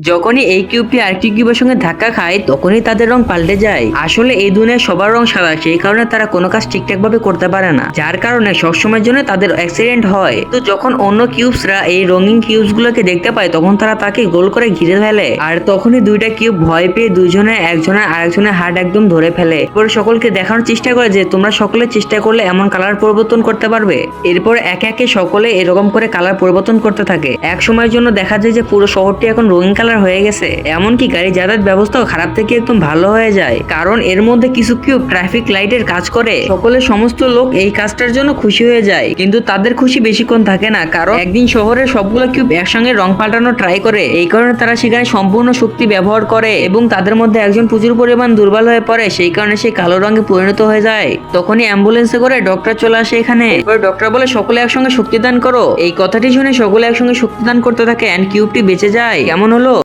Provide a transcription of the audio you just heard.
যখনই এই কিউবটি আরেকটি কিউবের সঙ্গে ধাক্কা খায় তখনই তাদের রং পাল্টে যায়। আসলে এই দুনিয়ায় সবার রং সাদা, সেই কারণে তারা কোনো কাজ ঠিকঠাক ভাবে করতে পারে না, যার কারণে সবসময়ের জন্য তাদের অ্যাক্সিডেন্ট হয়। তো যখন অন্য কিউবসরা এই রঙিন কিউবস গুলোকে দেখতে পায় তখন তারা তাকে গোল করে ঘিরে ফেলে, আর তখনই দুইটা কিউব ভয় পেয়ে দুইজনে একজনের আরেকজনের হাত একদম ধরে ফেলে। এরপর সকলকে দেখানোর চেষ্টা করে যে তোমরা সকলে চেষ্টা করলে এমন কালার পরিবর্তন করতে পারবে। এরপর একে একে সকলে এরকম করে কালার পরিবর্তন করতে থাকে। এক সময়ের জন্য দেখা যায় যে পুরো শহরটি এখন রঙিন কালার হয়ে গেছে, এমনকি গাড়ি যাতায়াত ব্যবস্থাও খারাপ থেকে একদম ভালো হয়ে যায়, কারণ এর মধ্যে কিছু কিউব ট্রাফিক লাইটের কাজ করে। সকলের সমস্ত লোক এই কাজটার জন্য খুশি হয়ে যায়, কিন্তু তাদের খুশি বেশিক্ষণ থাকে না, কারণ একদিন শহরের সবগুলো কিউব একসঙ্গে রং পাল্টানো ট্রাই করে। এই কারণে তারা সেখানে সম্পূর্ণ শক্তি ব্যবহার করে এবং তাদের মধ্যে একজন প্রচুর পরিমাণ দুর্বল হয়ে পড়ে, সেই কারণে সে কালো রঙে পরিণত হয়ে যায়। তখনই অ্যাম্বুলেন্সে করে ডক্টর চলে আসে এখানে। এবার ডক্টর বলে সকলে একসঙ্গে শক্তিদান করো। এই কথাটি শুনে সকলে একসঙ্গে শক্তিদান করতে থাকে এন্ড কিউবটি বেঁচে যায়। কেমন হলো?